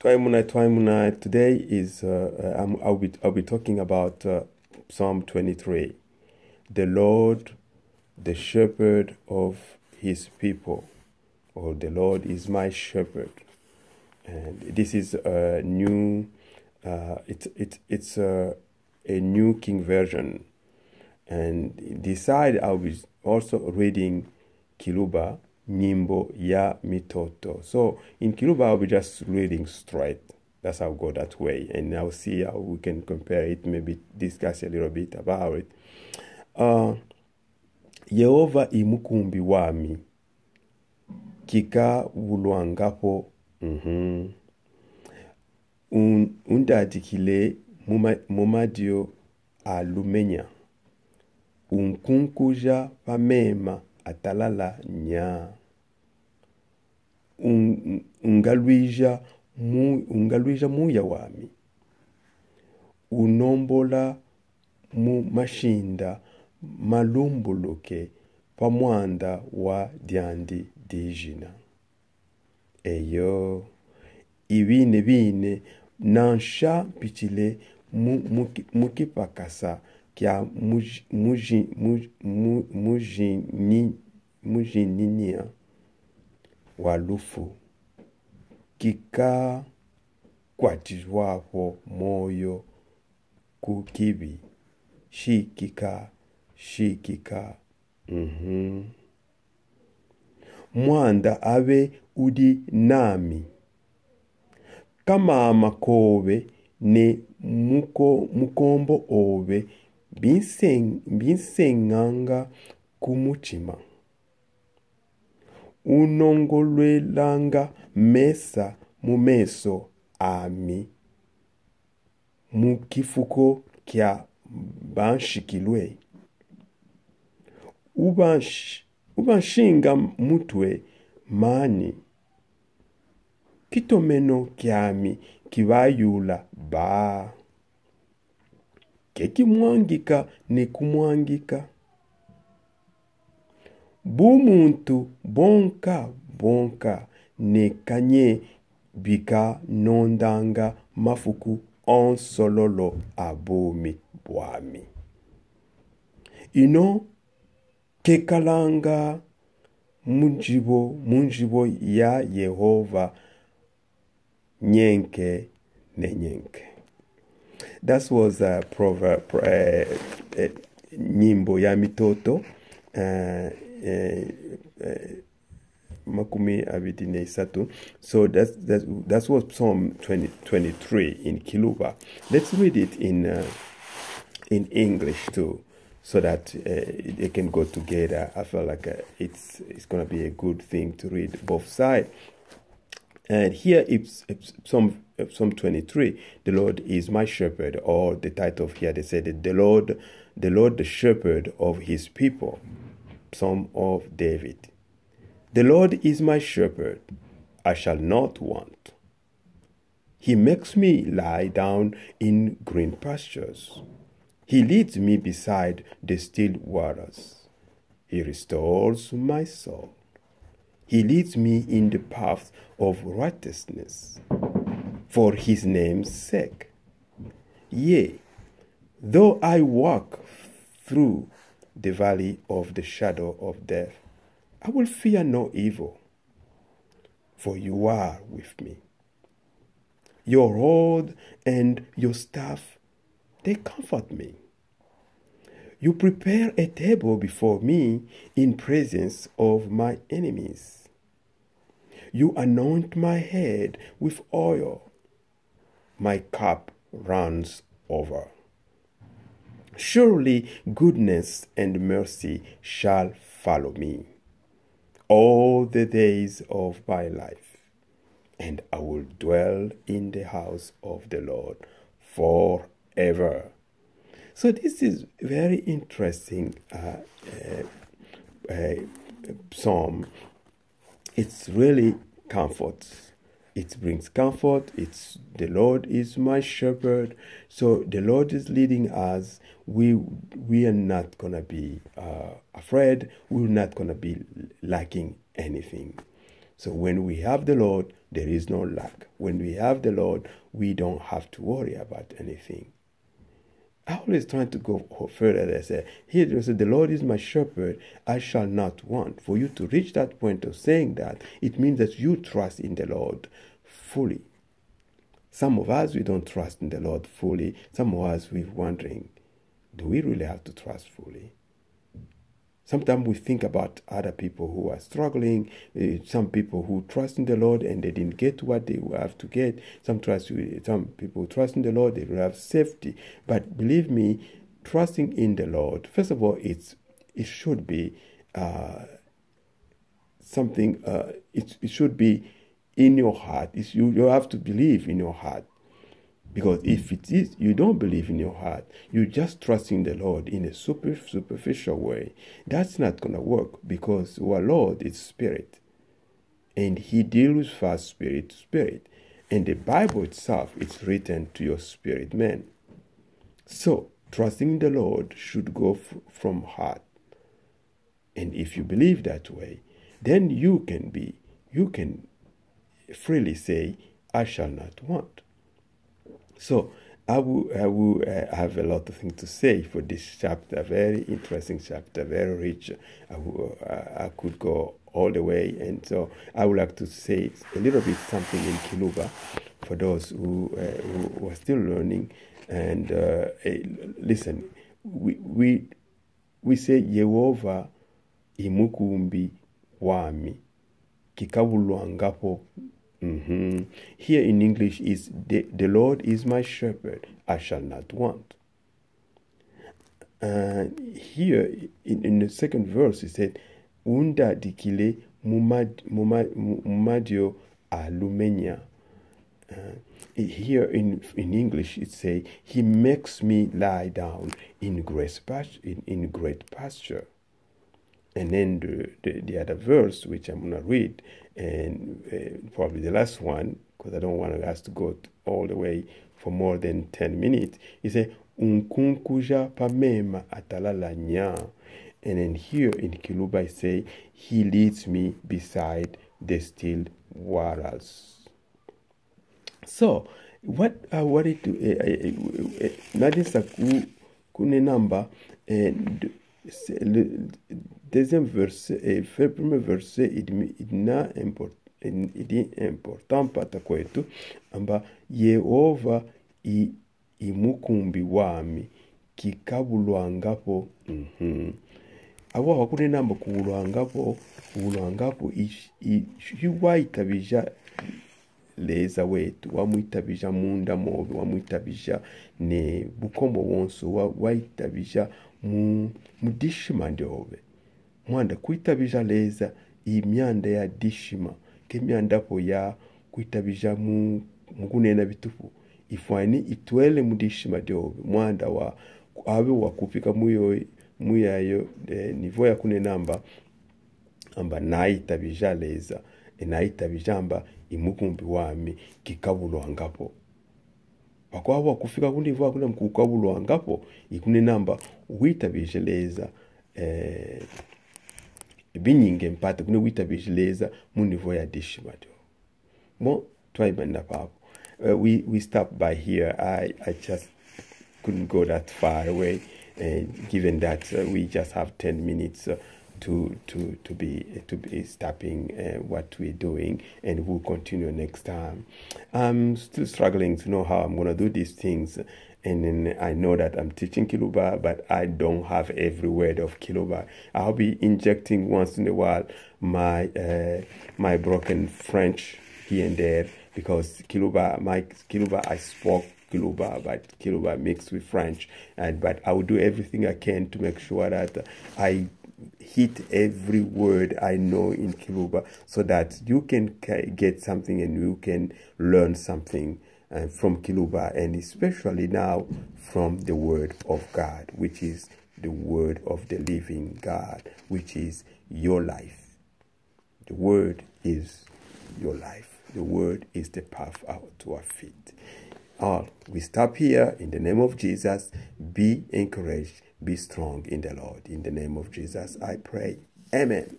Twaimuna. Today is I'll be talking about Psalm 23. The Lord, the shepherd of his people, or the Lord is my shepherd. And this is a new, it's a new King version. And this side I'll be also reading Kiluba, Nyimbo ya Mitoto. So in Kiluba I'll be just reading straight. That's how I'll go that way. And I'll see how we can compare it, maybe discuss a little bit about it. Yehova imukumbi wami, kika wuluangapo, undadikile mumadio alumenya, unkunkuja pamema atalala nya, ungalwija muya wami, unombola mu mashinda malumbuluke pamwanda wa dyandi dijina. Eyo ibine nansha pichile mukipakasa kya mujininia walufu kika kwatijwapo moyo kukibi shikika mwanda abe udi nami kama makobe ne mukombo obe binsenganga kumuchima unongolwelanga mesa mumeso ami mukifuko kya banshikilwe ubanshinga mutwe mani kitomeno kyami kibayula ba kekimwangika nekumwangika bumuntu bonka nekanye bika nondanga mafuku onsololo abomi bwami ino kekalanga munjibo ya Yehova nyenke nenyenke. That was a proverb, Nyimbo ya Mitoto, makumi abiri n'esatu. So that was Psalm 23 in Kiluba. Let's read it in English too, so that they can go together. I feel like it's going to be a good thing to read both sides. And here it's Psalm 23, the Lord is my shepherd, or the title of here, they said, the Lord, the shepherd of his people, Psalm of David. The Lord is my shepherd, I shall not want. He makes me lie down in green pastures. He leads me beside the still waters. He restores my soul. He leads me in the paths of righteousness for his name's sake. Yea, though I walk through the valley of the shadow of death, I will fear no evil, for you are with me. Your rod and your staff, they comfort me. You prepare a table before me in presence of my enemies. You anoint my head with oil. My cup runs over. Surely goodness and mercy shall follow me all the days of my life, and I will dwell in the house of the Lord forever. So this is very interesting psalm. It's really comfort. It brings comfort. It's the Lord is my shepherd. So the Lord is leading us. We are not gonna be afraid. We're not gonna be lacking anything. So when we have the Lord, there is no lack. When we have the Lord, we don't have to worry about anything. I always trying to go further. I say, here it says, the Lord is my shepherd, I shall not want. For you to reach that point of saying that, it means that you trust in the Lord fully. Some of us, we don't trust in the Lord fully. Some of us, we're wondering, do we really have to trust fully? Sometimes we think about other people who are struggling, some people who trust in the Lord and they didn't get what they have to get. Some people trust in the Lord, they will have safety. But believe me, trusting in the Lord, first of all, it should be something, it should be in your heart. You have to believe in your heart. Because if it is, you don't believe in your heart, you just trust in the Lord in a superficial way, that's not going to work, because our Lord is spirit. And he deals first spirit to spirit. And the Bible itself is written to your spirit man. So, trusting in the Lord should go from heart. And if you believe that way, then you can freely say, I shall not want. So I will have a lot of things to say for this chapter, very interesting chapter, very rich. I could go all the way, and so I would like to say a little bit something in Kiluba for those who are still learning. And listen, we say Yehova imukumbi wami kikabulwangapo. Here in English is the Lord is my shepherd, I shall not want. Here in the second verse it said, Unda dikile mumadio alumenia. Here in English it say, he makes me lie down in great pasture. And then the other verse, which I'm going to read, and probably the last one, because I don't want us to go all the way for more than 10 minutes, he said, Unkunkuja pamema atalala nya. And then here in Kiluba, I say, he leads me beside the still waters. So, what I wanted to, Nadisa kune namba, and deuxième verset, premier verset, il est important pata kwetu amba Yehova imukumbi wami kikabulwangapo. Abo hakune namba kubulwangapo iwaitabija leza wetu wamwitabija munda mobi wamwitabija ne bukombo wonso waitabija mudishima ndobe mwanda kuitabija leza imyanda ya dishima kemyanda po ya kuitabija mugunena bitupu ifwani itwele mudishima ndobe mwanda wa abe wakupika muyayo nivo ya kune namba amba naitabija leza naitabija amba imukumbi wami kikabulwangapo bakwa kufika kundi vuwa kuna mkukabulwangapo ikune namba witabisheleza binyinge mpate kune witabisheleza munivo ya dishimado. Bon, twaibanda papo. We stopped by here. I just couldn't go that far away, given that we just have 10 minutes to be stopping what we're doing, and we'll continue next time. I'm still struggling to know how I'm going to do these things, and then I know that I'm teaching Kiluba, but I don't have every word of Kiluba. I'll be injecting once in a while my broken French here and there, because Kiluba I spoke Kiluba, but Kiluba mixed with French, but I will do everything I can to make sure that I hit every word I know in Kiluba, so that you can get something and you can learn something from Kiluba, and especially now from the Word of God, which is the Word of the living God, which is your life. The Word is your life. The Word is the path out to our feet. We stop here in the name of Jesus. Be encouraged. Be strong in the Lord. In the name of Jesus, I pray. Amen.